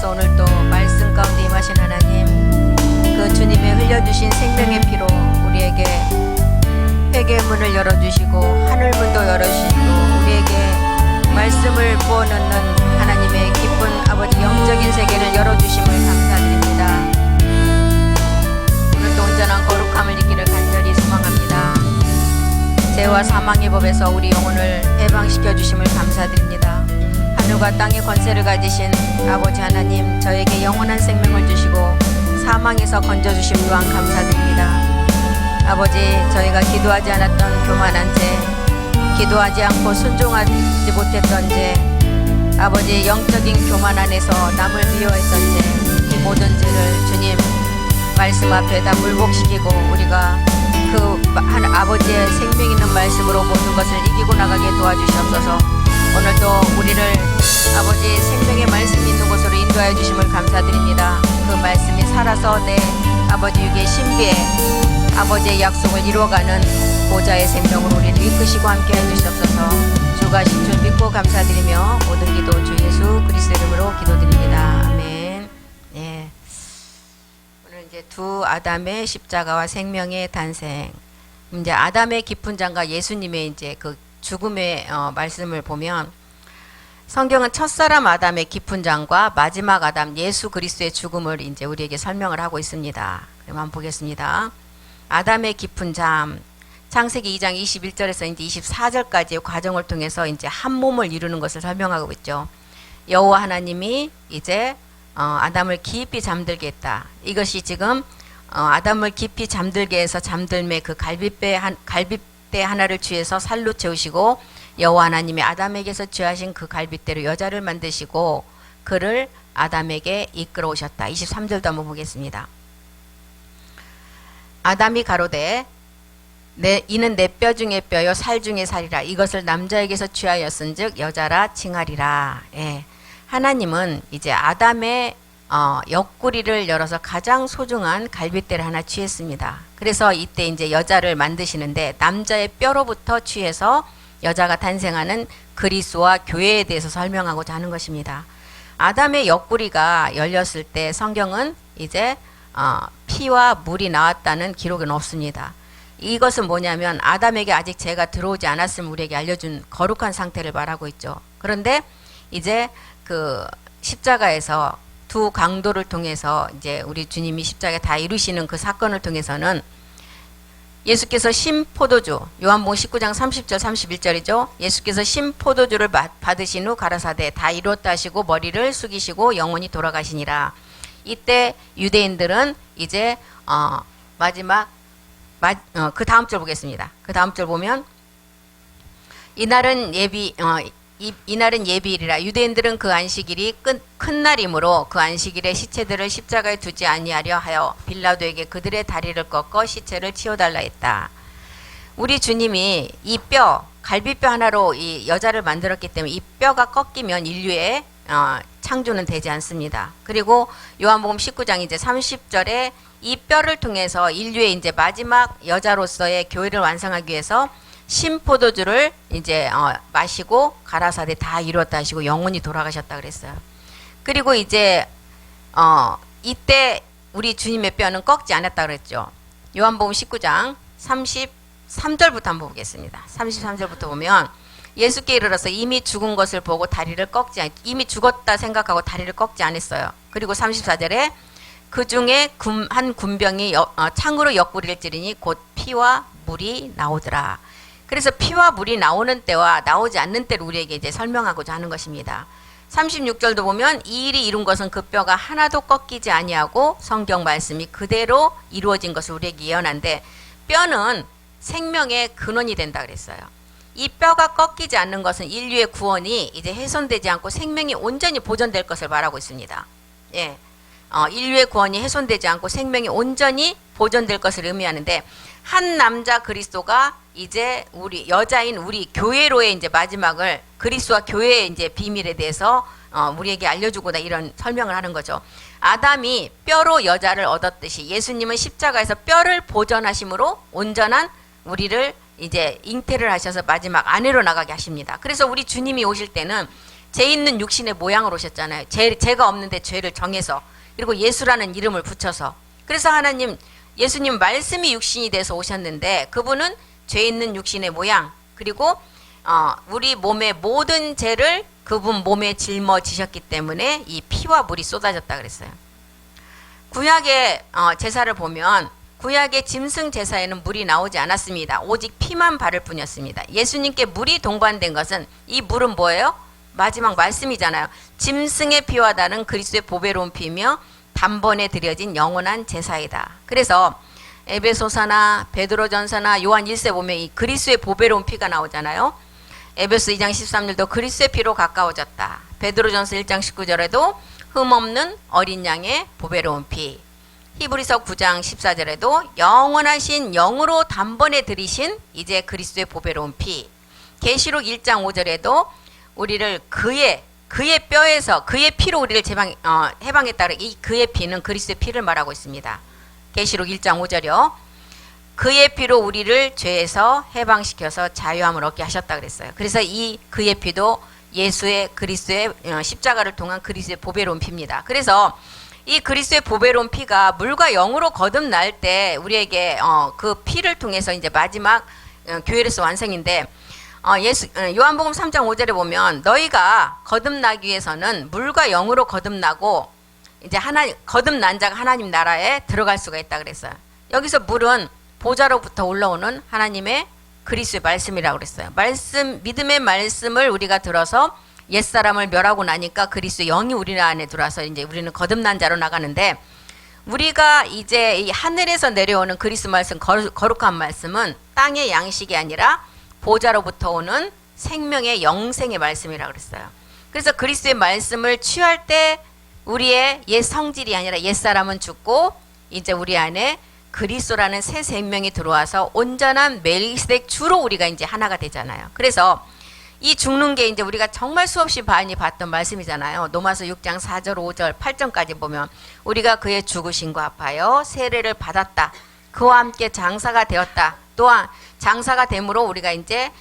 주셔서 오늘 또 말씀 가운데 임하신 하나님, 그 주님의 흘려주신 생명의 피로 우리에게 회개의 문을 열어주시고 하늘문도 열어주시고 우리에게 말씀을 부어넣는 하나님의 기쁜 아버지 영적인 세계를 열어주심을 감사드립니다. 오늘도 온전한 거룩함을 입기를 간절히 소망합니다. 죄와 사망의 법에서 우리 영혼을 해방시켜 주심을 감사드립니다. 하늘과 땅의 권세를 가지신 아버지 하나님, 저에게 영원한 생명을 주시고 사망에서 건져주심 또한 감사드립니다. 아버지, 저희가 기도하지 않았던 교만한 죄, 기도하지 않고 순종하지 못했던 죄, 아버지 영적인 교만 안에서 남을 미워했던 죄, 이 모든 죄를 주님 말씀 앞에 다 물복시키고 우리가 그 아버지의 생명 있는 말씀으로 모든 것을 이기고 나가게 도와주시옵소서. 오늘도 우리를 아버지 생명의 말씀 있는 곳으로 인도하여 주심을 감사드립니다. 그 말씀이 살아서 내 아버지 육의 신비에 아버지의 약속을 이루어가는 보좌의 생명으로 우리를 이끄시고 함께 해주시옵소서. 주가 하신 줄 믿고 감사드리며 모든 기도 주 예수 그리스도 이름으로 기도드립니다. 아멘. 예. 오늘 이제 두 아담의 십자가와 생명의 탄생. 이제 아담의 깊은 장과 예수님의 이제 그 죽음의 말씀을 보면 성경은 첫사람 아담의 깊은 장과 마지막 아담 예수 그리스도의 죽음을 이제 우리에게 설명을 하고 있습니다. 그럼 한번 보겠습니다. 아담의 깊은 잠, 창세기 2장 21절에서 이제 24절까지의 과정을 통해서 이제 한 몸을 이루는 것을 설명하고 있죠. 여호와 하나님이 이제 아담을 깊이 잠들게 했다. 이것이 지금 아담을 깊이 잠들게 해서 잠들매 그 갈빗대 하나를 취해서 살로 채우시고 여호와 하나님이 아담에게서 취하신 그 갈빗대로 여자를 만드시고 그를 아담에게 이끌어 오셨다. 23절도 한번 보겠습니다. 아담이 가로되 이는 내 뼈 중에 뼈요 살 중에 살이라. 이것을 남자에게서 취하였은즉 여자라 칭하리라. 예. 하나님은 이제 아담의 옆구리를 열어서 가장 소중한 갈빗대를 하나 취했습니다. 그래서 이때 이제 여자를 만드시는데 남자의 뼈로부터 취해서 여자가 탄생하는 그리스도와 교회에 대해서 설명하고자 하는 것입니다. 아담의 옆구리가 열렸을 때 성경은 이제 피와 물이 나왔다는 기록은 없습니다. 이것은 뭐냐면 아담에게 아직 죄가 들어오지 않았음을 우리에게 알려준 거룩한 상태를 말하고 있죠. 그런데 이제 그 십자가에서 두 강도를 통해서 이제 우리 주님이 십자가에 다 이루시는 그 사건을 통해서는 예수께서 신포도주, 요한복음 19장 30절 31절이죠. 예수께서 신포도주를 받으신 후 가라사대 다 이루었다 하시고 머리를 숙이시고 영원히 돌아가시니라. 이때 유대인들은 이제 마지막 그 다음 절 보겠습니다. 그 다음 절 보면 이날은 예비일이라. 유대인들은 그 안식일이 큰 날이므로 그 안식일에 시체들을 십자가에 두지 아니하려 하여 빌라도에게 그들의 다리를 꺾어 시체를 치워달라 했다. 우리 주님이 이 뼈, 갈비뼈 하나로 이 여자를 만들었기 때문에 이 뼈가 꺾이면 인류의 창조는 되지 않습니다. 그리고 요한복음 19장 이제 30절에 이 뼈를 통해서 인류의 이제 마지막 여자로서의 교회를 완성하기 위해서 신포도주를 이제 마시고 가라사대 다 이루었다 하시고 영원히 돌아가셨다 그랬어요. 그리고 이제 이때 우리 주님의 뼈는 꺾지 않았다 그랬죠. 요한복음 19장 33절부터 한번 보겠습니다. 33절부터 보면 예수께 이르러서 이미 죽은 것을 보고 다리를 이미 죽었다 생각하고 다리를 꺾지 않았어요. 그리고 34절에 그 중에 한 군병이 창으로 옆구리를 찌르니 곧 피와 물이 나오더라. 그래서 피와 물이 나오는 때와 나오지 않는 때를 우리에게 이제 설명하고자 하는 것입니다. 36절도 보면 이 일이 이룬 것은 그 뼈가 하나도 꺾이지 아니하고 성경 말씀이 그대로 이루어진 것을 우리에게 예언한데 뼈는 생명의 근원이 된다 그랬어요. 이 뼈가 꺾이지 않는 것은 인류의 구원이 이제 훼손되지 않고 생명이 온전히 보존될 것을 말하고 있습니다. 예. 인류의 구원이 훼손되지 않고 생명이 온전히 보존될 것을 의미하는데 한 남자 그리스도가 이제 우리 여자인 우리 교회로의 이제 마지막을 그리스도와 교회의 이제 비밀에 대해서 우리에게 알려주고다 이런 설명을 하는 거죠. 아담이 뼈로 여자를 얻었듯이 예수님은 십자가에서 뼈를 보존하심으로 온전한 우리를 이제 잉태를 하셔서 마지막 아내로 나가게 하십니다. 그래서 우리 주님이 오실 때는 죄 있는 육신의 모양으로 오셨잖아요. 죄가 없는데 죄를 정해서, 그리고 예수라는 이름을 붙여서. 그래서 하나님, 예수님 말씀이 육신이 돼서 오셨는데 그분은 죄 있는 육신의 모양, 그리고 우리 몸의 모든 죄를 그분 몸에 짊어지셨기 때문에 이 피와 물이 쏟아졌다 그랬어요. 구약의 제사를 보면 구약의 짐승 제사에는 물이 나오지 않았습니다. 오직 피만 바를 뿐이었습니다. 예수님께 물이 동반된 것은, 이 물은 뭐예요? 마지막 말씀이잖아요. 짐승의 피와 다른 그리스도의 보배로운 피며 단번에 드려진 영원한 제사이다. 그래서 에베소서나 베드로전서나 요한 1세 보면 이 그리스도의 보배로운 피가 나오잖아요. 에베소 2장 13절도 그리스도의 피로 가까워졌다. 베드로전서 1장 19절에도 흠없는 어린 양의 보배로운 피. 히브리서 9장 14절에도 영원하신 영으로 단번에 들이신 이제 그리스도의 보배로운 피. 계시록 1장 5절에도 우리를 그의 뼈에서 그의 피로 우리를 해방했다. 이 그의 피는 그리스도의 피를 말하고 있습니다. 계시록 1장 5절이요. 그의 피로 우리를 죄에서 해방시켜서 자유함을 얻게 하셨다 그랬어요. 그래서 이 그의 피도 예수의 그리스도의 십자가를 통한 그리스도의 보배로운 피입니다. 그래서 이 그리스도의 보배로운 피가 물과 영으로 거듭날 때 우리에게 그 피를 통해서 이제 마지막 교회로서 완성인데, 요한복음 3장 5절에 보면 너희가 거듭나기 위해서는 물과 영으로 거듭나고 이제 거듭난 자가 하나님 나라에 들어갈 수가 있다 그랬어요. 여기서 물은 보좌로부터 올라오는 하나님의 그리스도의 말씀이라고 그랬어요. 믿음의 말씀을 우리가 들어서 옛사람을 멸하고 나니까 그리스도의 영이 우리 안에 들어와서 이제 우리는 거듭난 자로 나가는데, 우리가 이제 이 하늘에서 내려오는 그리스도 말씀, 거룩한 말씀은 땅의 양식이 아니라 보좌로부터 오는 생명의 영생의 말씀이라고 그랬어요. 그래서 그리스도의 말씀을 취할 때 우리의 옛 성질이 아니라 옛사람은 죽고 이제 우리 안에 그리스도라는 새 생명이 들어와서 온전한 멜기세덱 주로 우리가 이제 하나가 되잖아요. 그래서 이 죽는 게 이제 우리가 정말 수없이 많이 봤던 말씀이잖아요. 로마서 6장 4절, 5절, 8절까지 보면 우리가 그의 죽으심과 아파요 세례를 받았다. 그와 함께 장사가 되었다. 또한 장사가 됨으로 우리가 이제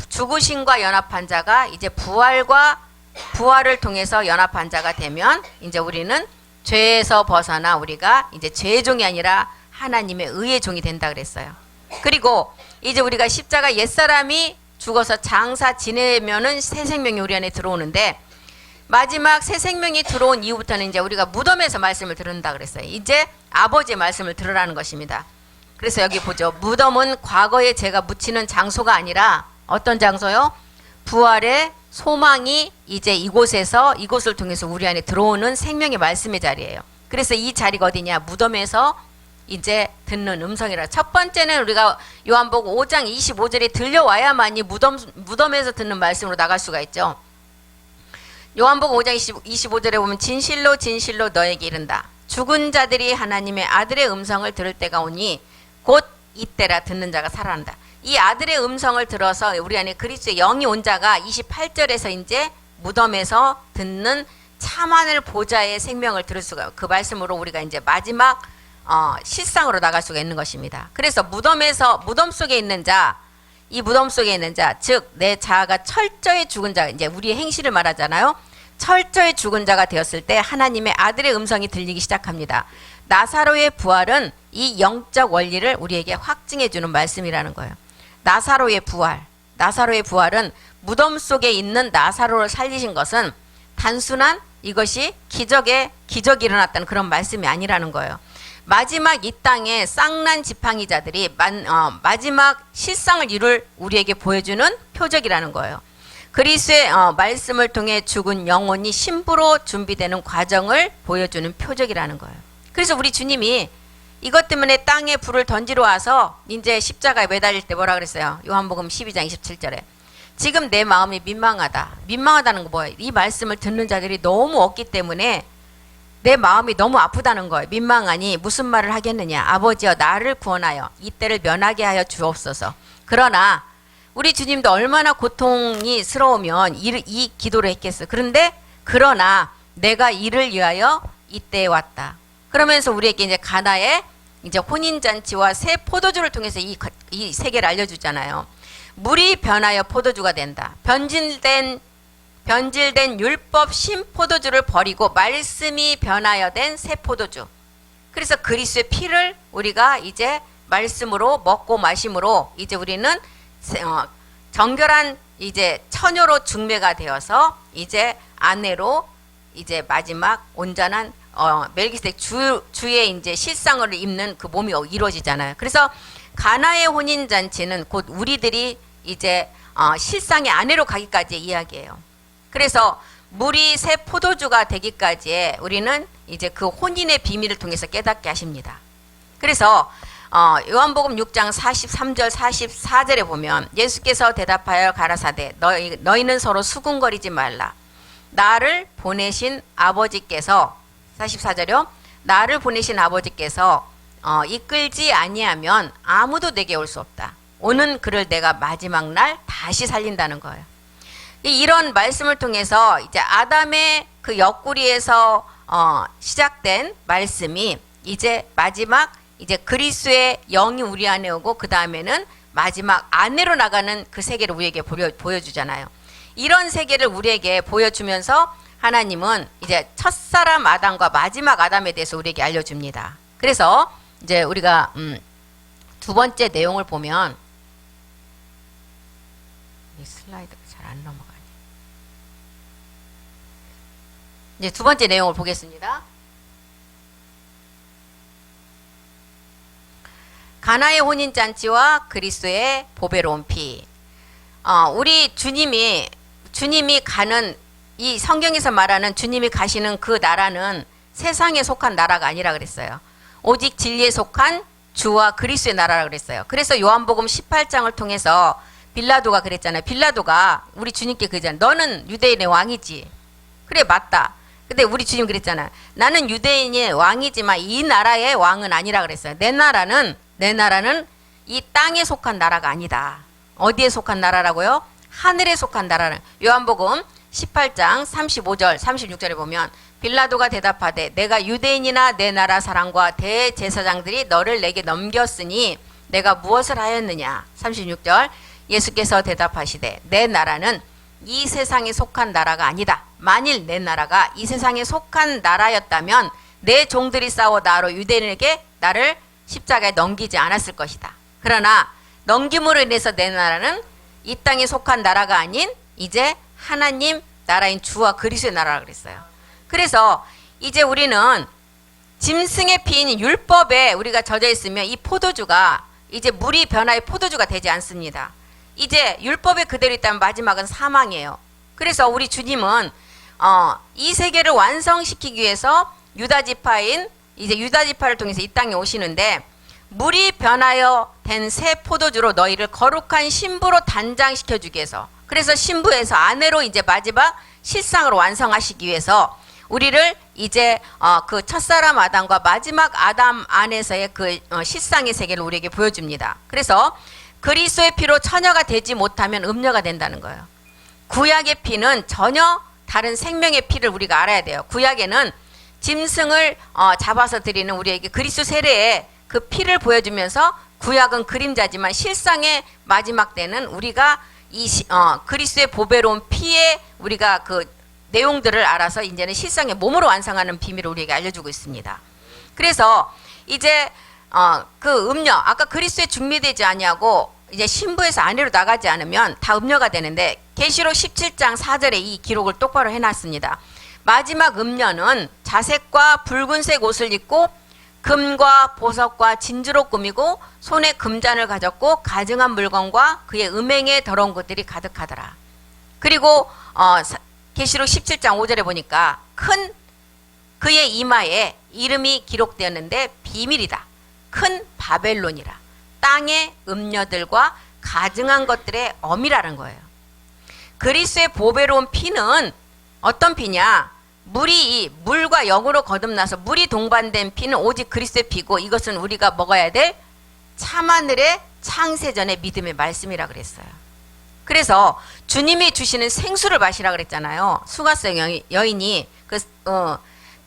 죽으심과 연합한 자가 이제 부활을 통해서 연합한 자가 되면 이제 우리는 죄에서 벗어나 우리가 이제 죄의 종이 아니라 하나님의 의의 종이 된다 그랬어요. 그리고 이제 우리가 십자가 옛사람이 죽어서 장사 지내면은 새 생명이 우리 안에 들어오는데, 마지막 새 생명이 들어온 이후부터는 이제 우리가 무덤에서 말씀을 들은다 그랬어요. 이제 아버지의 말씀을 들으라는 것입니다. 그래서 여기 보죠. 무덤은 과거에 제가 묻히는 장소가 아니라 어떤 장소요? 부활의 소망이 이제 이곳을 통해서 우리 안에 들어오는 생명의 말씀의 자리예요. 그래서 이 자리가 어디냐? 무덤에서 이제 듣는 음성이라. 첫 번째는 우리가 요한복음 5장 25절에 들려와야만이 무덤에서 듣는 말씀으로 나갈 수가 있죠. 요한복음 5장 25절에 보면 진실로 진실로 너에게 이른다. 죽은 자들이 하나님의 아들의 음성을 들을 때가 오니 곧 이때라 듣는 자가 살아난다. 이 아들의 음성을 들어서 우리 안에 그리스도의 영이 온 자가 28절에서 이제 무덤에서 듣는 참하늘 보좌의 생명을 들을 수가, 그 말씀으로 우리가 이제 마지막 실상으로 나갈 수가 있는 것입니다. 그래서 무덤 속에 있는 자, 이 무덤 속에 있는 자, 즉 내 자아가 철저히 죽은 자, 이제 우리의 행실을 말하잖아요. 철저히 죽은 자가 되었을 때 하나님의 아들의 음성이 들리기 시작합니다. 나사로의 부활은 이 영적 원리를 우리에게 확증해 주는 말씀이라는 거예요. 나사로의 부활은 무덤 속에 있는 나사로를 살리신 것은 단순한 이것이 기적이 일어났다는 그런 말씀이 아니라는 거예요. 마지막 이 땅에 쌍난 지팡이자들이 마지막 실상을 이룰 우리에게 보여주는 표적이라는 거예요. 그리스도의 말씀을 통해 죽은 영혼이 신부로 준비되는 과정을 보여주는 표적이라는 거예요. 그래서 우리 주님이 이것 때문에 땅에 불을 던지러 와서 이제 십자가에 매달릴 때 뭐라 그랬어요? 요한복음 12장 27절에 지금 내 마음이 민망하다는 거 뭐예요? 이 말씀을 듣는 자들이 너무 없기 때문에 내 마음이 너무 아프다는 거예요. 민망하니 무슨 말을 하겠느냐? 아버지여 나를 구원하여 이때를 면하게 하여 주옵소서. 그러나 우리 주님도 얼마나 고통이스러우면 이 기도를 했겠어요. 그러나 내가 이를 위하여 이때에 왔다. 그러면서 우리에게 이제 가나의 이제 혼인잔치와 새 포도주를 통해서 이 세계를 알려주잖아요. 물이 변하여 포도주가 된다. 변질된 변질된 율법 신포도주를 버리고 말씀이 변하여 된 새 포도주. 그래서 그리스도의 피를 우리가 이제 말씀으로 먹고 마심으로 이제 우리는 정결한 이제 처녀로 중매가 되어서 이제 아내로 이제 마지막 온전한 멜기세덱 주의 이제 실상을 입는 그 몸이 이루어지잖아요. 그래서 가나의 혼인 잔치는 곧 우리들이 이제 실상의 아내로 가기까지의 이야기예요. 그래서 물이 새 포도주가 되기까지에 우리는 이제 그 혼인의 비밀을 통해서 깨닫게 하십니다. 그래서 요한복음 6장 43절 44절에 보면 예수께서 대답하여 가라사대 너희는 서로 수군거리지 말라. 나를 보내신 아버지께서 44절이요. 나를 보내신 아버지께서 이끌지 아니하면 아무도 내게 올 수 없다. 오는 그를 내가 마지막 날 다시 살린다는 거예요. 이런 말씀을 통해서 이제 아담의 그 옆구리에서 시작된 말씀이 이제 마지막 이제 그리스도의 영이 우리 안에 오고 그 다음에는 마지막 아내로 나가는 그 세계를 우리에게 보여주잖아요. 이런 세계를 우리에게 보여주면서 하나님은 이제 첫사람 아담과 마지막 아담에 대해서 우리에게 알려줍니다. 그래서 이제 우리가 두 번째 내용을 보면 이 슬라이드가 잘 안 넘어가네. 이제 두 번째 내용을 보겠습니다. 가나의 혼인잔치와 그리스도의 보배로운 피. 우리 주님이 가는 이 성경에서 말하는 주님이 가시는 그 나라는 세상에 속한 나라가 아니라 그랬어요. 오직 진리에 속한 주와 그리스도의 나라라 그랬어요. 그래서 요한복음 18장을 통해서 빌라도가 그랬잖아요. 빌라도가 우리 주님께 그랬잖아요. 너는 유대인의 왕이지. 그래 맞다. 근데 우리 주님 그랬잖아요. 나는 유대인의 왕이지만 이 나라의 왕은 아니라 그랬어요. 내 나라는 이 땅에 속한 나라가 아니다. 어디에 속한 나라라고요? 하늘에 속한 나라는. 요한복음 18장 35절 36절에 보면 빌라도가 대답하되 내가 유대인이나 내 나라 사람과 대제사장들이 너를 내게 넘겼으니 내가 무엇을 하였느냐. 36절 예수께서 대답하시되 내 나라는 이 세상에 속한 나라가 아니다. 만일 내 나라가 이 세상에 속한 나라였다면 내 종들이 싸워 나로 유대인에게 나를 십자가에 넘기지 않았을 것이다. 그러나 넘김으로 인해서 내 나라는 이 땅에 속한 나라가 아닌 이제 하나님 나라인 주와 그리스도의 나라라 그랬어요. 그래서 이제 우리는 짐승의 피인 율법에 우리가 젖어 있으면 이 포도주가 이제 물이 변화의 포도주가 되지 않습니다. 이제 율법에 그대로 있다면 마지막은 사망이에요. 그래서 우리 주님은 이 세계를 완성시키기 위해서 유다지파인 이제 유다지파를 통해서 이 땅에 오시는데 물이 변하여 된 새 포도주로 너희를 거룩한 신부로 단장시켜 주기 위해서 그래서 신부에서 아내로 이제 마지막 실상으로 완성하시기 위해서 우리를 이제 그 첫사람 아담과 마지막 아담 안에서의 그 실상의 세계를 우리에게 보여줍니다. 그래서 그리스도의 피로 처녀가 되지 못하면 음녀가 된다는 거예요. 구약의 피는 전혀 다른 생명의 피를 우리가 알아야 돼요. 구약에는 짐승을 잡아서 드리는 우리에게 그리스도 세례의 그 피를 보여주면서 구약은 그림자지만 실상의 마지막 때는 우리가 이 그리스도의 보배로운 피에 우리가 그 내용들을 알아서 이제는 실상의 몸으로 완성하는 비밀을 우리에게 알려주고 있습니다. 그래서 이제 그 음녀 아까 그리스도에 중매되지 아니하고 이제 신부에서 아내로 나가지 않으면 다 음녀가 되는데 계시록 17장 4절에 이 기록을 똑바로 해놨습니다. 마지막 음녀는 자색과 붉은색 옷을 입고 금과 보석과 진주로 꾸미고 손에 금잔을 가졌고 가증한 물건과 그의 음행에 더러운 것들이 가득하더라. 그리고 계시록 17장 5절에 보니까 큰 그의 이마에 이름이 기록되었는데 비밀이다. 큰 바벨론이라. 땅의 음녀들과 가증한 것들의 엄이라는 거예요. 그리스도의 보배로운 피는 어떤 피냐? 물과 영으로 거듭나서 물이 동반된 피는 오직 그리스도의 피고 이것은 우리가 먹어야 될 참하늘의 창세전의 믿음의 말씀이라 그랬어요. 그래서 주님이 주시는 생수를 마시라 그랬잖아요. 수가성 여인이 그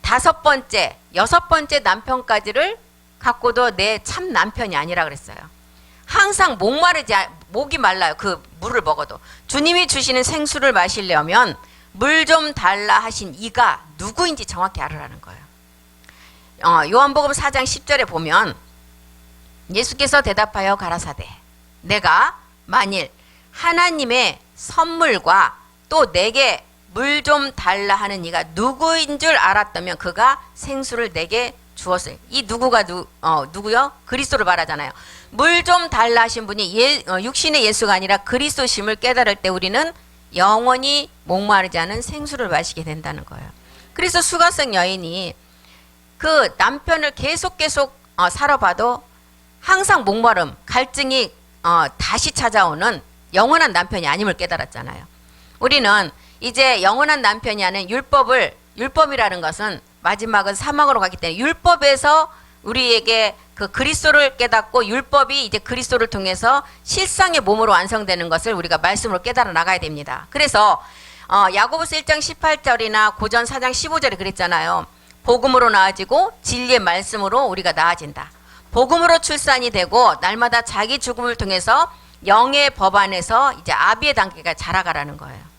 다섯 번째, 여섯 번째 남편까지를 갖고도 내 참 남편이 아니라 그랬어요. 항상 목이 말라요. 그 물을 먹어도. 주님이 주시는 생수를 마시려면 물 좀 달라 하신 이가 누구인지 정확히 알으라는 거예요. 요한복음 4장 10절에 보면 예수께서 대답하여 가라사대 내가 만일 하나님의 선물과 또 내게 물 좀 달라 하는 이가 누구인 줄 알았다면 그가 생수를 내게 주었어요. 이 누구가 누구요? 그리스도를 말하잖아요. 물 좀 달라 하신 분이 육신의 예수가 아니라 그리스도심을 깨달을 때 우리는 영원히 목마르지 않은 생수를 마시게 된다는 거예요. 그래서 수가성 여인이 그 남편을 계속 살아봐도 항상 목마름, 갈증이 다시 찾아오는 영원한 남편이 아님을 깨달았잖아요. 우리는 이제 영원한 남편이 아닌 율법이라는 것은 마지막은 사망으로 가기 때문에 율법에서 우리에게 그 그리스도를 깨닫고 율법이 이제 그리스도를 통해서 실상의 몸으로 완성되는 것을 우리가 말씀으로 깨달아 나가야 됩니다. 그래서 야고보서 1장 18절이나 고전 4장 15절에 그랬잖아요. 복음으로 나아지고 진리의 말씀으로 우리가 나아진다. 복음으로 출산이 되고 날마다 자기 죽음을 통해서 영의 법 안에서 이제 아비의 단계가 자라가라는 거예요.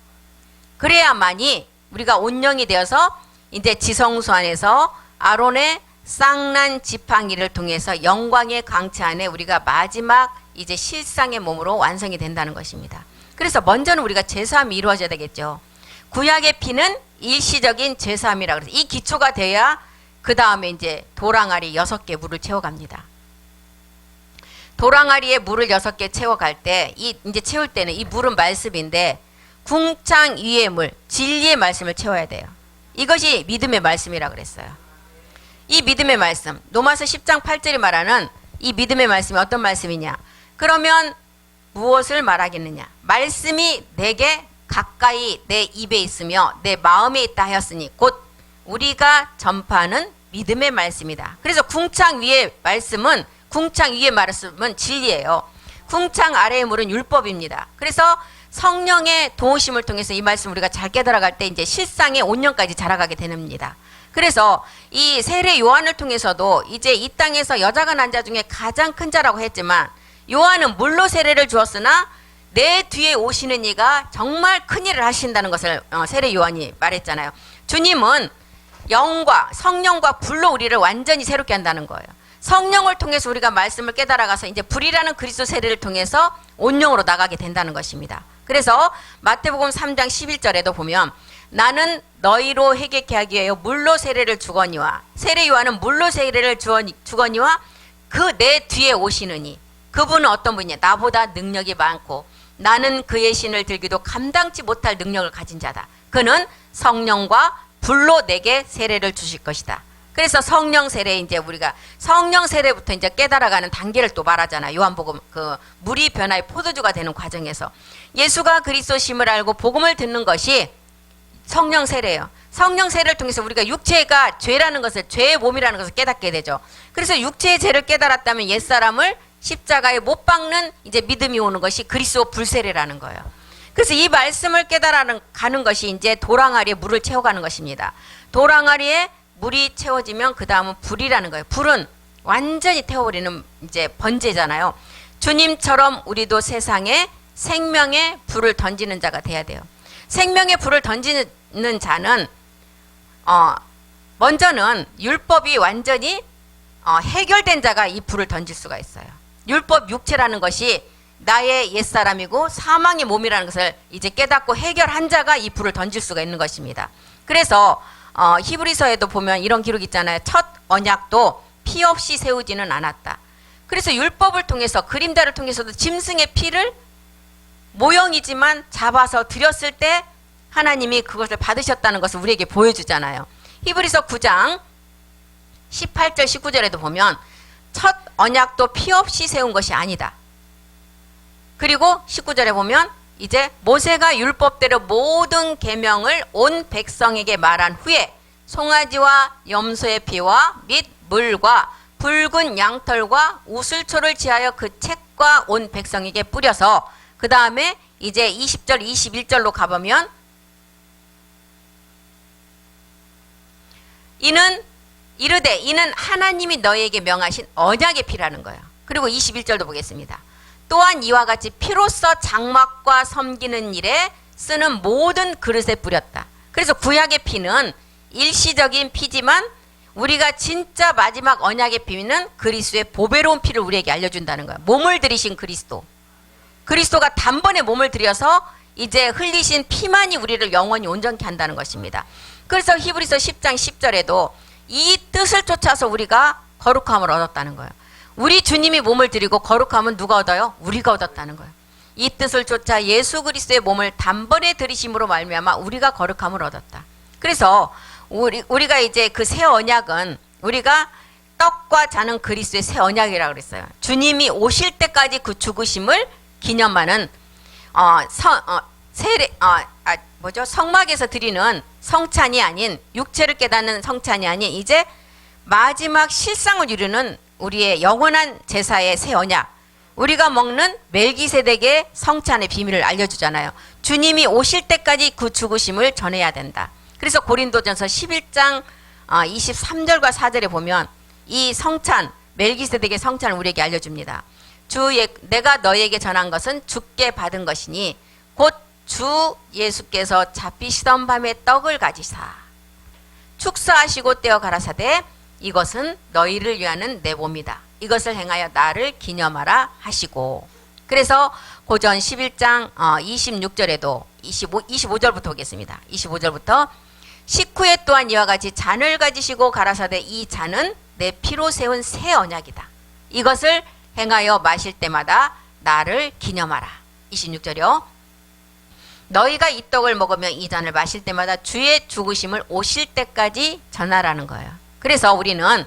그래야만이 우리가 온영이 되어서 이제 지성소 안에서 아론의 쌍난 지팡이를 통해서 영광의 광채 안에 우리가 마지막 이제 실상의 몸으로 완성이 된다는 것입니다. 그래서 먼저는 우리가 제사함이 이루어져야 되겠죠. 구약의 피는 일시적인 제사함이라 그래서 이 기초가 돼야 그 다음에 이제 도랑아리 6개 물을 채워갑니다. 도랑아리에 물을 6개 채워갈 때 이제 채울 때는 이 물은 말씀인데 궁창 위의 물, 진리의 말씀을 채워야 돼요. 이것이 믿음의 말씀이라 그랬어요. 이 믿음의 말씀, 로마서 10장 8절이 말하는 이 믿음의 말씀이 어떤 말씀이냐? 그러면 무엇을 말하겠느냐? 말씀이 내게 가까이 내 입에 있으며 내 마음에 있다 하였으니 곧 우리가 전파하는 믿음의 말씀이다. 그래서 궁창 위의 말씀은 진리예요. 궁창 아래의 물은 율법입니다. 그래서 성령의 도우심을 통해서 이 말씀 우리가 잘 깨달아갈 때 이제 실상의 온영까지 자라가게 됩니다. 그래서 이 세례 요한을 통해서도 이제 이 땅에서 여자가 난 자 중에 가장 큰 자라고 했지만 요한은 물로 세례를 주었으나 내 뒤에 오시는 이가 정말 큰 일을 하신다는 것을 세례 요한이 말했잖아요. 주님은 영과 성령과 불로 우리를 완전히 새롭게 한다는 거예요. 성령을 통해서 우리가 말씀을 깨달아가서 이제 불이라는 그리스도 세례를 통해서 온영으로 나가게 된다는 것입니다. 그래서 마태복음 3장 11절에도 보면 나는 너희로 회개케 하기 위하여 물로 세례를 주거니와 세례 요한은 물로 세례를 주거니와 그 내 뒤에 오시느니 그분은 어떤 분이냐? 나보다 능력이 많고 나는 그의 신을 들기도 감당치 못할 능력을 가진 자다. 그는 성령과 불로 내게 세례를 주실 것이다. 그래서 성령 세례 이제 우리가 성령 세례부터 이제 깨달아가는 단계를 또 말하잖아요. 요한복음 그 물이 변화의 포도주가 되는 과정에서 예수가 그리스도심을 알고 복음을 듣는 것이 성령 세례예요. 성령 세례를 통해서 우리가 육체가 죄라는 것을 죄의 몸이라는 것을 깨닫게 되죠. 그래서 육체의 죄를 깨달았다면 옛사람을 십자가에 못 박는 이제 믿음이 오는 것이 그리스도 불세례라는 거예요. 그래서 이 말씀을 깨달아가는 것이 이제 도랑아리에 물을 채워가는 것입니다. 도랑아리에 물이 채워지면 그 다음은 불이라는 거예요. 불은 완전히 태워버리는 이제 번제잖아요. 주님처럼 우리도 세상에 생명의 불을 던지는 자가 돼야 돼요. 생명의 불을 던지는 자는 먼저는 율법이 완전히 해결된 자가 이 불을 던질 수가 있어요. 율법 육체라는 것이 나의 옛사람이고 사망의 몸이라는 것을 이제 깨닫고 해결한 자가 이 불을 던질 수가 있는 것입니다. 그래서 히브리서에도 보면 이런 기록이 있잖아요. 첫 언약도 피 없이 세우지는 않았다. 그래서 율법을 통해서 그림자를 통해서도 짐승의 피를 모형이지만 잡아서 드렸을 때 하나님이 그것을 받으셨다는 것을 우리에게 보여주잖아요. 히브리서 9장 18절 19절에도 보면 첫 언약도 피 없이 세운 것이 아니다. 그리고 19절에 보면 이제 모세가 율법대로 모든 계명을 온 백성에게 말한 후에 송아지와 염소의 피와 및 물과 붉은 양털과 우슬초를 지하여 그 책과 온 백성에게 뿌려서 그 다음에 이제 20절 21절로 가보면 이는 하나님이 너희에게 명하신 언약의 피라는 거예요. 그리고 21절도 보겠습니다. 또한 이와 같이 피로써 장막과 섬기는 일에 쓰는 모든 그릇에 뿌렸다. 그래서 구약의 피는 일시적인 피지만 우리가 진짜 마지막 언약의 피는 그리스도의 보배로운 피를 우리에게 알려준다는 거야. 몸을 들이신 그리스도. 그리스도가 단번에 몸을 들여서 이제 흘리신 피만이 우리를 영원히 온전케 한다는 것입니다. 그래서 히브리서 10장 10절에도 이 뜻을 쫓아서 우리가 거룩함을 얻었다는 거예요. 우리 주님이 몸을 드리고 거룩함은 누가 얻어요? 우리가 얻었다는 거예요. 이 뜻을 쫓아 예수 그리스도의 몸을 단번에 들이심으로 말미암아 우리가 거룩함을 얻었다. 그래서 우리가 이제 그 새 언약은 우리가 떡과 자는 그리스도의 새 언약이라고 그랬어요. 주님이 오실 때까지 그 죽으심을 기념하는 성막에서 드리는 성찬이 아닌, 육체를 깨닫는 성찬이 아닌 이제 마지막 실상을 이루는 우리의 영원한 제사의 새 언약, 우리가 먹는 멜기세덱의 성찬의 비밀을 알려주잖아요. 주님이 오실 때까지 그 죽으심을 전해야 된다. 그래서 고린도전서 11장 23절과 4절에 보면 이 성찬, 멜기세덱의 성찬을 우리에게 알려줍니다. 내가 너에게 전한 것은 주께 받은 것이니 곧 주 예수께서 잡히시던 밤에 떡을 가지사 축사하시고 떼어 가라사대 이것은 너희를 위하는 내 몸이다. 이것을 행하여 나를 기념하라 하시고. 그래서 고전 11장 26절에도 25절부터 보겠습니다. 25절부터 식후에 또한 이와 같이 잔을 가지시고 가라사대 이 잔은 내 피로 세운 새 언약이다. 이것을 행하여 마실 때마다 나를 기념하라. 26절이요. 너희가 이 떡을 먹으며 이 잔을 마실 때마다 주의 죽으심을 오실 때까지 전하라는 거예요. 그래서 우리는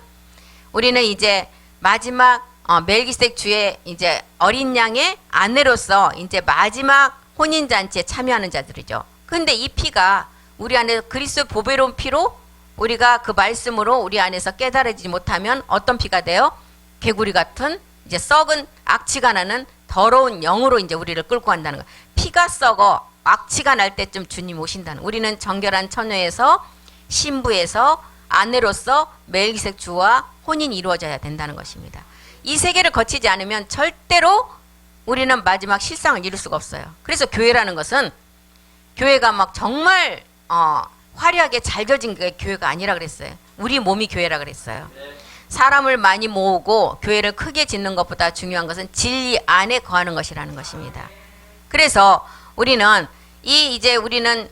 이제 마지막 멜기세덱 주의 이제 어린 양의 아내로서 이제 마지막 혼인 잔치에 참여하는 자들이죠. 근데 이 피가 우리 안에 그리스도 보배로운 피로 우리가 그 말씀으로 우리 안에서 깨달아지지 못하면 어떤 피가 돼요? 개구리 같은 이제 썩은 악취가 나는 더러운 영으로 이제 우리를 끌고 간다는 거예요. 피가 썩어 악취가 날 때쯤 주님 오신다는. 우리는 정결한 처녀에서 신부에서 아내로서 멜기세덱 주와 혼인이 이루어져야 된다는 것입니다. 이 세계를 거치지 않으면 절대로 우리는 마지막 실상을 이룰 수가 없어요. 그래서 교회라는 것은 교회가 막 정말 화려하게 잘 져진 게 교회가 아니라 그랬어요. 우리 몸이 교회라 그랬어요. 사람을 많이 모으고 교회를 크게 짓는 것보다 중요한 것은 진리 안에 거하는 것이라는 것입니다. 그래서 우리는 우리는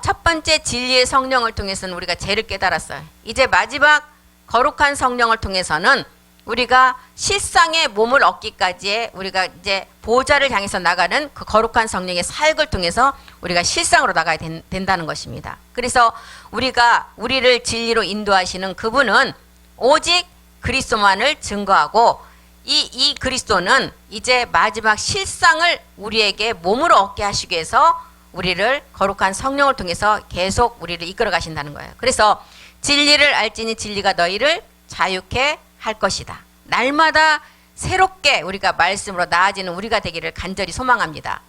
첫 번째 진리의 성령을 통해서는 우리가 죄를 깨달았어요. 이제 마지막 거룩한 성령을 통해서는 우리가 실상의 몸을 얻기까지의 우리가 이제 보좌를 향해서 나가는 그 거룩한 성령의 사역을 통해서 우리가 실상으로 나가야 된다는 것입니다. 그래서 우리를 진리로 인도하시는 그분은 오직 그리스도만을 증거하고 이 그리스도는 이제 마지막 실상을 우리에게 몸으로 얻게 하시기 위해서 우리를 거룩한 성령을 통해서 계속 우리를 이끌어 가신다는 거예요. 그래서 진리를 알지니 진리가 너희를 자유케 할 것이다. 날마다 새롭게 우리가 말씀으로 나아지는 우리가 되기를 간절히 소망합니다.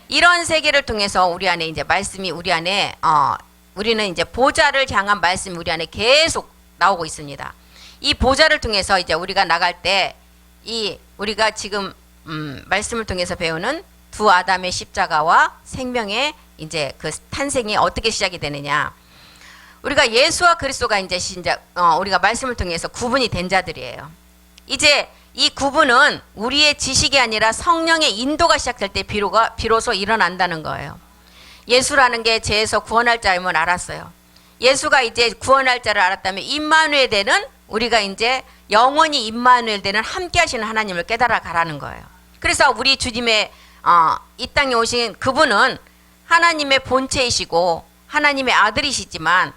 이런 세계를 통해서 우리 안에 이제 말씀이 우리 안에 우리는 이제 보좌를 향한 말씀이 우리 안에 계속 나오고 있습니다. 이 보좌를 통해서 이제 우리가 나갈 때 우리가 지금 말씀을 통해서 배우는 두 아담의 십자가와 생명의 이제 그 탄생이 어떻게 시작이 되느냐. 우리가 예수와 그리스도가 이제 우리가 말씀을 통해서 구분이 된 자들이에요. 이제 이 구분은 우리의 지식이 아니라 성령의 인도가 시작될 때 비로소 일어난다는 거예요. 예수라는 게 죄에서 구원할 자임을 알았어요. 예수가 이제 구원할 자를 알았다면 임마누엘 되는 우리가 이제 영원히 임마누엘 되는 함께 하시는 하나님을 깨달아 가라는 거예요. 그래서 우리 주님의 이 땅에 오신 그분은 하나님의 본체이시고 하나님의 아들이시지만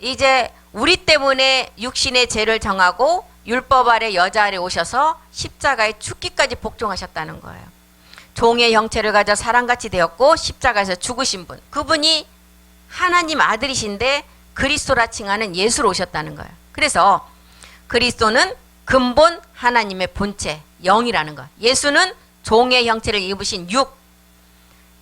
이제 우리 때문에 육신의 죄를 정하고 율법 아래 여자 아래 오셔서 십자가에 죽기까지 복종하셨다는 거예요. 종의 형체를 가져 사람같이 되었고 십자가에서 죽으신 분, 그분이 하나님 아들이신데 그리스도라 칭하는 예수로 오셨다는 거예요. 그래서 그리스도는 근본 하나님의 본체, 영이라는 거예요. 예수는 종의 형체를 입으신 육.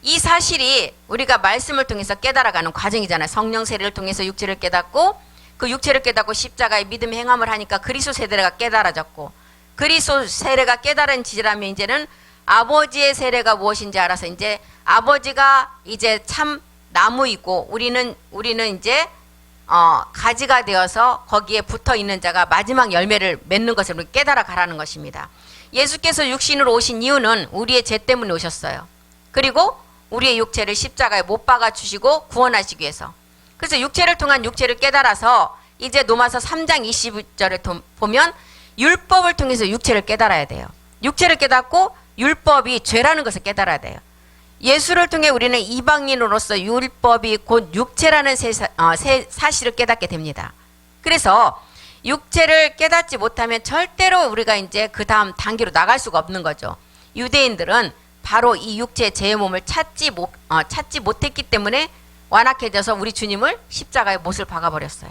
이 사실이 우리가 말씀을 통해서 깨달아가는 과정이잖아요. 성령 세례를 통해서 육체를 깨닫고 그 육체를 깨닫고 십자가의 믿음의 행함을 하니까 그리스도 세례가 깨달아졌고 그리스도 세례가 깨달은 지라면 이제는 아버지의 세례가 무엇인지 알아서 이제 아버지가 이제 참 나무이고 우리는 이제 가지가 되어서 거기에 붙어 있는 자가 마지막 열매를 맺는 것을 깨달아 가라는 것입니다. 예수께서 육신으로 오신 이유는 우리의 죄 때문에 오셨어요. 그리고 우리의 육체를 십자가에 못 박아 주시고 구원하시기 위해서. 그래서 육체를 통한 육체를 깨달아서 이제 로마서 3장 20절에 보면 율법을 통해서 육체를 깨달아야 돼요. 육체를 깨닫고 율법이 죄라는 것을 깨달아야 돼요. 예수를 통해 우리는 이방인으로서 율법이 곧 육체라는 사실을 깨닫게 됩니다. 그래서 육체를 깨닫지 못하면 절대로 우리가 이제 그 다음 단계로 나갈 수가 없는 거죠. 유대인들은 바로 이 육체의 죄의 몸을 찾지 못했기 때문에 완악해져서 우리 주님을 십자가에 못을 박아버렸어요.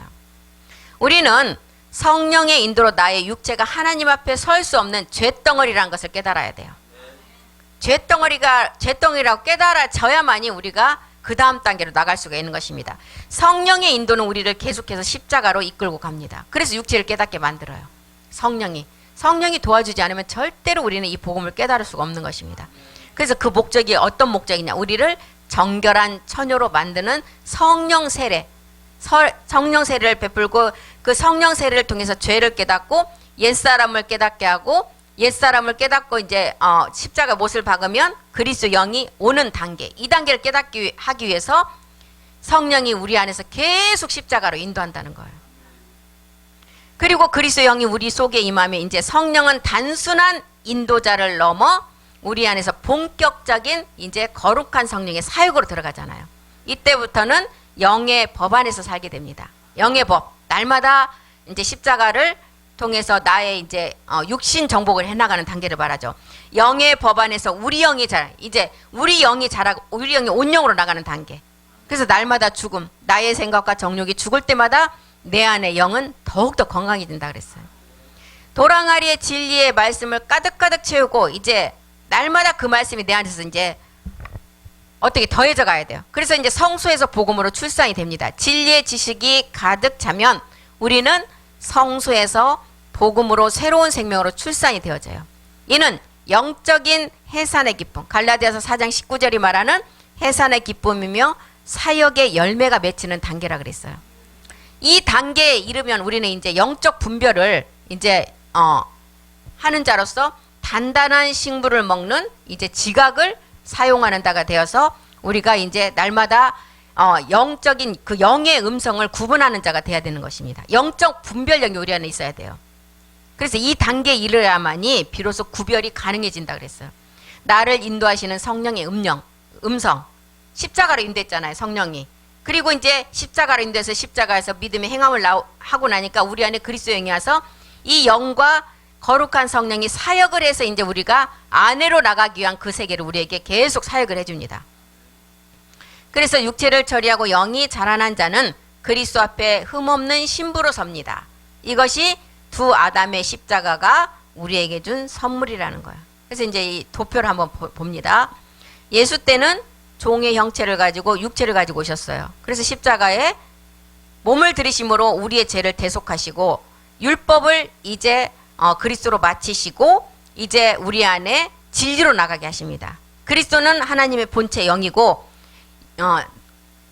우리는 성령의 인도로 나의 육체가 하나님 앞에 설 수 없는 죄덩어리라는 것을 깨달아야 돼요. 죄덩어리라고 깨달아져야만이 우리가 그 다음 단계로 나갈 수가 있는 것입니다. 성령의 인도는 우리를 계속해서 십자가로 이끌고 갑니다. 그래서 육체를 깨닫게 만들어요. 성령이 도와주지 않으면 절대로 우리는 이 복음을 깨달을 수가 없는 것입니다. 그래서 그 목적이 어떤 목적이냐, 우리를 정결한 처녀로 만드는 성령 세례, 성령 세례를 베풀고 그 성령 세례를 통해서 죄를 깨닫고 옛사람을 깨닫게 하고, 옛사람을 깨닫고 이제 십자가 못을 박으면 그리스도 영이 오는 단계, 이 단계를 깨닫기 하기 위해서 성령이 우리 안에서 계속 십자가로 인도한다는 거예요. 그리고 그리스도 영이 우리 속에 임하면 이제 성령은 단순한 인도자를 넘어 우리 안에서 본격적인 이제 거룩한 성령의 사역으로 들어가잖아요. 이때부터는 영의 법 안에서 살게 됩니다. 영의 법, 날마다 이제 십자가를 통해서 나의 이제 육신 정복을 해나가는 단계를 말하죠. 영의 법 안에서 우리 영이 우리 영이 자라고 우리 영이 온영으로 나가는 단계. 그래서 날마다 죽음, 나의 생각과 정욕이 죽을 때마다 내 안의 영은 더욱더 건강해진다 그랬어요. 도랑아리의 진리의 말씀을 가득가득 채우고 이제 날마다 그 말씀이 내 안에서 이제 어떻게 더해져 가야 돼요. 그래서 이제 성소에서 복음으로 출산이 됩니다. 진리의 지식이 가득 차면 우리는 성소에서 복음으로 새로운 생명으로 출산이 되어져요. 이는 영적인 해산의 기쁨, 갈라디아서 4장 19절이 말하는 해산의 기쁨이며 사역의 열매가 맺히는 단계라 그랬어요. 이 단계에 이르면 우리는 이제 영적 분별을 이제 하는 자로서 단단한 식물을 먹는 이제 지각을 사용하는 자가 되어서 우리가 이제 날마다 영적인 그 영의 음성을 구분하는 자가 돼야 되는 것입니다. 영적 분별력이 우리 안에 있어야 돼요. 그래서 이 단계에 이르야만이 비로소 구별이 가능해진다 그랬어요. 나를 인도하시는 성령의 음성, 십자가로 인도했잖아요, 성령이. 그리고 이제 십자가로 인도해서 십자가에서 믿음의 행함을 하고 나니까 우리 안에 그리스도 영이 와서 이 영과 거룩한 성령이 사역을 해서 이제 우리가 안으로 나가기 위한 그 세계를 우리에게 계속 사역을 해줍니다. 그래서 육체를 처리하고 영이 자라난 자는 그리스도 앞에 흠없는 신부로 섭니다. 이것이 두 아담의 십자가가 우리에게 준 선물이라는 거예요. 그래서 이제 이 도표를 한번 봅니다. 예수 때는 종의 형체를 가지고 육체를 가지고 오셨어요. 그래서 십자가에 몸을 들이심으로 우리의 죄를 대속하시고 율법을 이제 그리스도로 마치시고 이제 우리 안에 진리로 나가게 하십니다. 그리스도는 하나님의 본체 영이고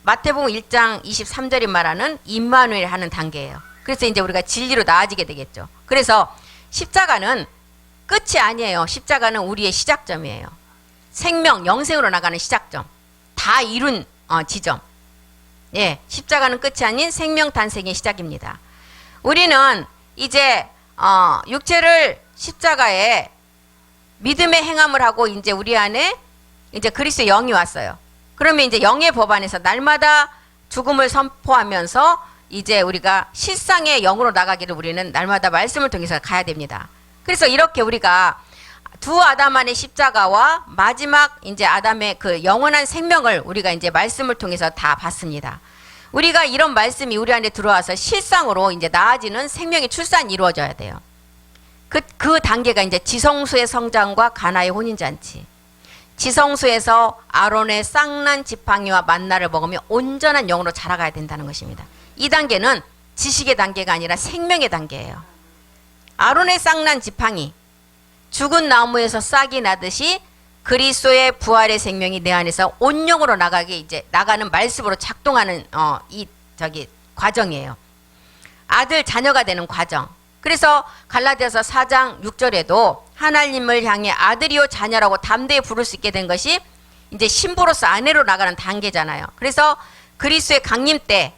마태복음 1장 23절이 말하는 임마누엘 하는 단계예요. 그래서 이제 우리가 진리로 나아지게 되겠죠. 그래서 십자가는 끝이 아니에요. 십자가는 우리의 시작점이에요. 생명, 영생으로 나가는 시작점. 다 이룬 지점. 예, 십자가는 끝이 아닌 생명 탄생의 시작입니다. 우리는 이제 육체를 십자가에 믿음의 행함을 하고 이제 우리 안에 이제 그리스도의 영이 왔어요. 그러면 이제 영의 법 안에서 날마다 죽음을 선포하면서 이제 우리가 실상의 영으로 나가기를 우리는 날마다 말씀을 통해서 가야 됩니다. 그래서 이렇게 우리가 두 아담 안의 십자가와 마지막 이제 아담의 그 영원한 생명을 우리가 이제 말씀을 통해서 다 봤습니다. 우리가 이런 말씀이 우리 안에 들어와서 실상으로 이제 나아지는 생명의 출산이 이루어져야 돼요. 그 단계가 이제 지성소의 성장과 가나의 혼인잔치. 지성소에서 아론의 쌍난 지팡이와 만나를 먹으며 온전한 영으로 자라가야 된다는 것입니다. 이 단계는 지식의 단계가 아니라 생명의 단계예요. 아론의 쌍난 지팡이, 죽은 나무에서 싹이 나듯이 그리스도의 부활의 생명이 내 안에서 온영으로 나가게 이제 나가는 말씀으로 작동하는 과정이에요. 아들 자녀가 되는 과정. 그래서 갈라디아서 4장 6절에도 하나님을 향해 아들이요 자녀라고 담대히 부를 수 있게 된 것이 이제 신부로서 아내로 나가는 단계잖아요. 그래서 그리스도의 강림 때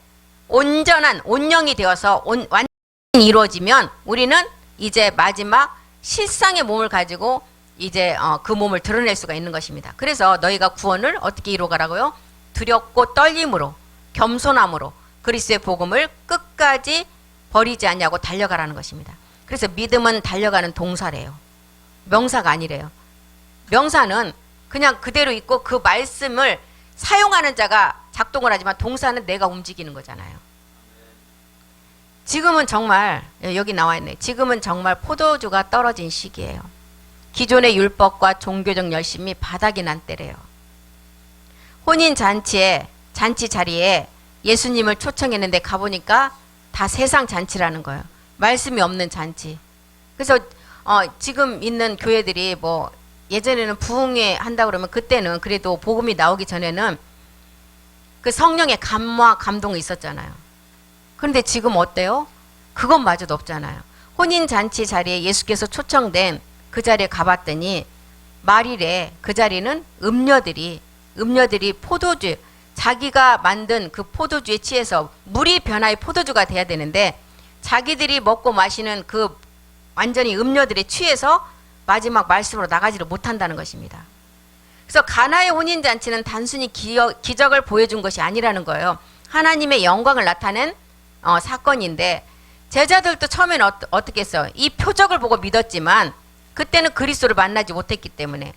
온전한 온영이 되어서 완전히 이루어지면 우리는 이제 마지막 실상의 몸을 가지고 이제 그 몸을 드러낼 수가 있는 것입니다. 그래서 너희가 구원을 어떻게 이루어가라고요? 두렵고 떨림으로 겸손함으로 그리스도의 복음을 끝까지 버리지 않냐고 달려가라는 것입니다. 그래서 믿음은 달려가는 동사래요. 명사가 아니래요. 명사는 그냥 그대로 있고 그 말씀을 사용하는 자가 작동을 하지만 동사는 내가 움직이는 거잖아요. 지금은 정말 여기 나와 있네. 지금은 정말 포도주가 떨어진 시기예요. 기존의 율법과 종교적 열심이 바닥이 난 때래요. 혼인 잔치 자리에 예수님을 초청했는데 가보니까 다 세상 잔치라는 거예요. 말씀이 없는 잔치. 그래서 지금 있는 교회들이 뭐 예전에는 부흥회 한다고 그러면 그때는 그래도 복음이 나오기 전에는 그 성령의 감화 감동이 있었잖아요. 그런데 지금 어때요? 그것마저도 없잖아요. 혼인잔치 자리에 예수께서 초청된 그 자리에 가봤더니 말일에 그 자리는 음녀들이 포도주, 자기가 만든 그 포도주에 취해서 물이 변화의 포도주가 돼야 되는데 자기들이 먹고 마시는 그 완전히 음료들에 취해서 마지막 말씀으로 나가지를 못한다는 것입니다. 그래서 가나의 혼인잔치는 단순히 기적을 보여준 것이 아니라는 거예요. 하나님의 영광을 나타낸 사건인데 제자들도 처음에는 어떻게 했어요? 이 표적을 보고 믿었지만 그때는 그리스도를 만나지 못했기 때문에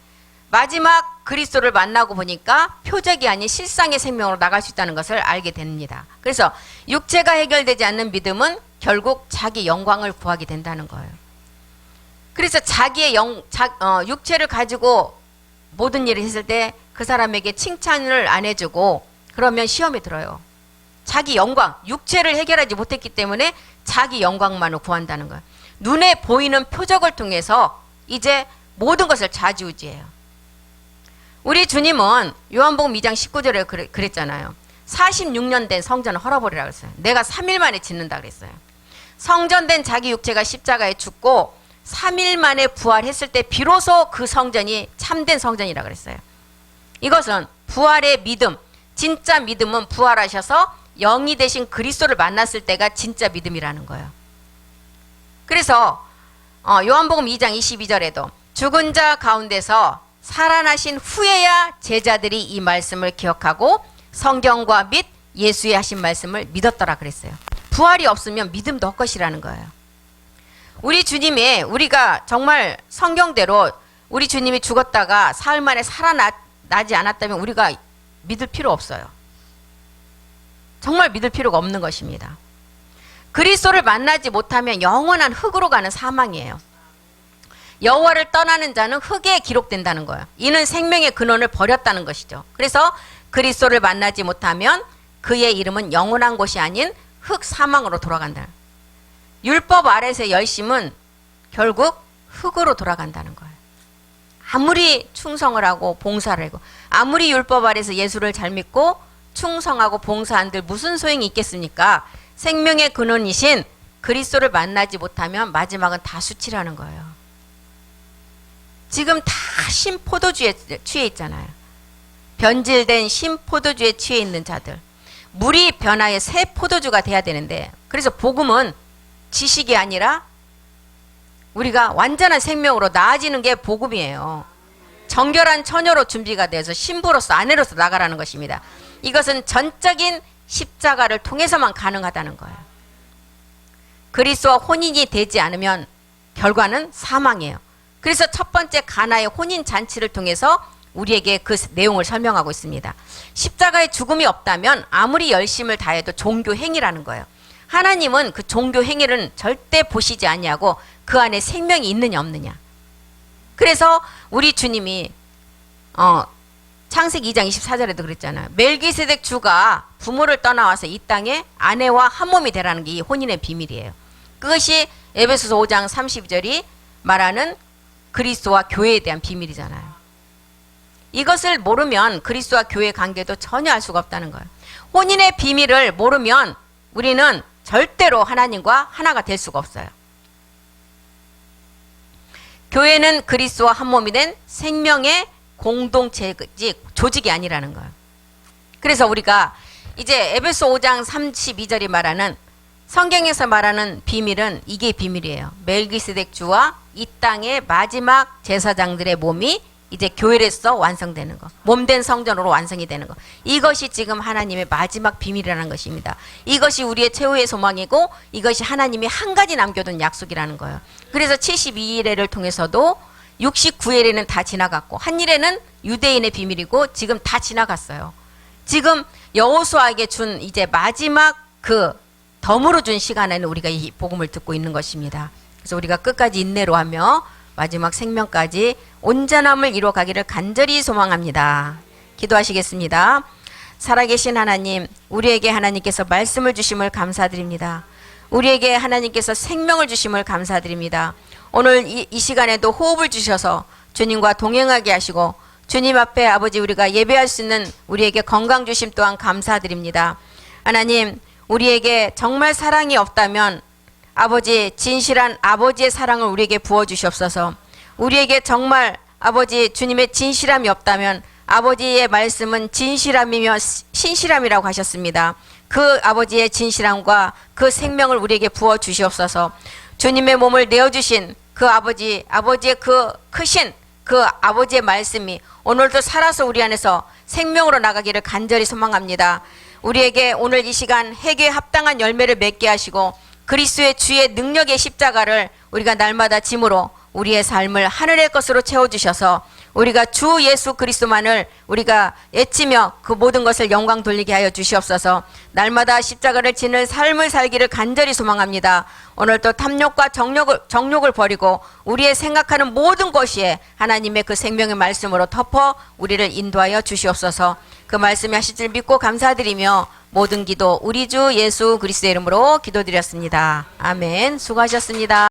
마지막 그리스도를 만나고 보니까 표적이 아닌 실상의 생명으로 나갈 수 있다는 것을 알게 됩니다. 그래서 육체가 해결되지 않는 믿음은 결국 자기 영광을 구하게 된다는 거예요. 그래서 자기의 육체를 가지고 모든 일을 했을 때 그 사람에게 칭찬을 안 해주고 그러면 시험에 들어요. 자기 영광, 육체를 해결하지 못했기 때문에 자기 영광만을 구한다는 거예요. 눈에 보이는 표적을 통해서 이제 모든 것을 좌지우지해요. 우리 주님은 요한복음 2장 19절에 그랬잖아요. 46년 된 성전을 헐어버리라고 했어요. 내가 3일 만에 짓는다 그랬어요. 성전된 자기 육체가 십자가에 죽고 3일 만에 부활했을 때 비로소 그 성전이 참된 성전이라고 그랬어요. 이것은 부활의 믿음, 진짜 믿음은 부활하셔서 영이 되신 그리스도를 만났을 때가 진짜 믿음이라는 거예요. 그래서 요한복음 2장 22절에도 죽은 자 가운데서 살아나신 후에야 제자들이 이 말씀을 기억하고 성경과 및 예수의 하신 말씀을 믿었더라 그랬어요. 부활이 없으면 믿음도 헛것이라는 거예요. 우리가 정말 성경대로 우리 주님이 죽었다가 사흘 만에 살아나지 않았다면 우리가 믿을 필요 없어요. 정말 믿을 필요가 없는 것입니다. 그리스도를 만나지 못하면 영원한 흙으로 가는 사망이에요. 여호와를 떠나는 자는 흙에 기록된다는 거예요. 이는 생명의 근원을 버렸다는 것이죠. 그래서 그리스도를 만나지 못하면 그의 이름은 영원한 곳이 아닌 흙 사망으로 돌아간다. 율법 아래서의 열심은 결국 흙으로 돌아간다는 거예요. 아무리 충성을 하고 봉사를 하고 아무리 율법 아래서 예수를 잘 믿고 충성하고 봉사한들 무슨 소용이 있겠습니까? 생명의 근원이신 그리스도를 만나지 못하면 마지막은 다 수치라는 거예요. 지금 다 신포도주에 취해 있잖아요. 변질된 신포도주에 취해 있는 자들. 물이 변화해 새 포도주가 돼야 되는데 그래서 복음은 지식이 아니라 우리가 완전한 생명으로 나아지는 게 복음이에요. 정결한 처녀로 준비가 돼서 신부로서 아내로서 나가라는 것입니다. 이것은 전적인 십자가를 통해서만 가능하다는 거예요. 그리스도와 혼인이 되지 않으면 결과는 사망이에요. 그래서 첫 번째 가나의 혼인 잔치를 통해서 우리에게 그 내용을 설명하고 있습니다. 십자가의 죽음이 없다면 아무리 열심을 다해도 종교 행위라는 거예요. 하나님은 그 종교 행위를 절대 보시지 아니하고 그 안에 생명이 있느냐 없느냐. 그래서 우리 주님이 창세기 2장 24절에도 그랬잖아요. 멜기세덱 주가 부모를 떠나와서 이 땅에 아내와 한 몸이 되라는 게 이 혼인의 비밀이에요. 그것이 에베소서 5장 32절이 말하는 그리스도와 교회에 대한 비밀이잖아요. 이것을 모르면 그리스도와 교회의 관계도 전혀 알 수가 없다는 거예요. 혼인의 비밀을 모르면 우리는 절대로 하나님과 하나가 될 수가 없어요. 교회는 그리스도와 한 몸이 된 생명의 공동체지 조직이 아니라는 거예요. 그래서 우리가 이제 에베소 5장 32절이 말하는, 성경에서 말하는 비밀은 이게 비밀이에요. 멜기세덱 주와 이 땅의 마지막 제사장들의 몸이 이제 교회로서 완성되는 거, 몸된 성전으로 완성이 되는 거, 이것이 지금 하나님의 마지막 비밀이라는 것입니다. 이것이 우리의 최후의 소망이고 이것이 하나님이 한 가지 남겨둔 약속이라는 거예요. 그래서 72일회를 통해서도 69일에는 다 지나갔고, 한 일에는 유대인의 비밀이고 지금 다 지나갔어요. 지금 여호수아에게 준 이제 마지막 그 덤으로 준 시간에는 우리가 이 복음을 듣고 있는 것입니다. 그래서 우리가 끝까지 인내로 하며 마지막 생명까지 온전함을 이루어가기를 간절히 소망합니다. 기도하시겠습니다. 살아계신 하나님, 우리에게 하나님께서 말씀을 주심을 감사드립니다. 우리에게 하나님께서 생명을 주심을 감사드립니다. 오늘 이 시간에도 호흡을 주셔서 주님과 동행하게 하시고, 주님 앞에 아버지 우리가 예배할 수 있는 우리에게 건강 주심 또한 감사드립니다. 하나님, 우리에게 정말 사랑이 없다면 아버지, 진실한 아버지의 사랑을 우리에게 부어주시옵소서. 우리에게 정말 아버지 주님의 진실함이 없다면 아버지의 말씀은 진실함이며 신실함이라고 하셨습니다. 그 아버지의 진실함과 그 생명을 우리에게 부어주시옵소서. 주님의 몸을 내어주신 그 아버지의 그 크신 그 아버지의 말씀이 오늘도 살아서 우리 안에서 생명으로 나가기를 간절히 소망합니다. 우리에게 오늘 이 시간 회개에 합당한 열매를 맺게 하시고, 그리스도의 주의 능력의 십자가를 우리가 날마다 짐으로 우리의 삶을 하늘의 것으로 채워주셔서 우리가 주 예수 그리스도만을 우리가 애치며 그 모든 것을 영광 돌리게 하여 주시옵소서. 날마다 십자가를 지는 삶을 살기를 간절히 소망합니다. 오늘 또 탐욕과 정욕을 버리고 우리의 생각하는 모든 것이 하나님의 그 생명의 말씀으로 덮어 우리를 인도하여 주시옵소서. 그 말씀이 하실 줄 믿고 감사드리며 모든 기도 우리 주 예수 그리스도의 이름으로 기도드렸습니다. 아멘. 수고하셨습니다.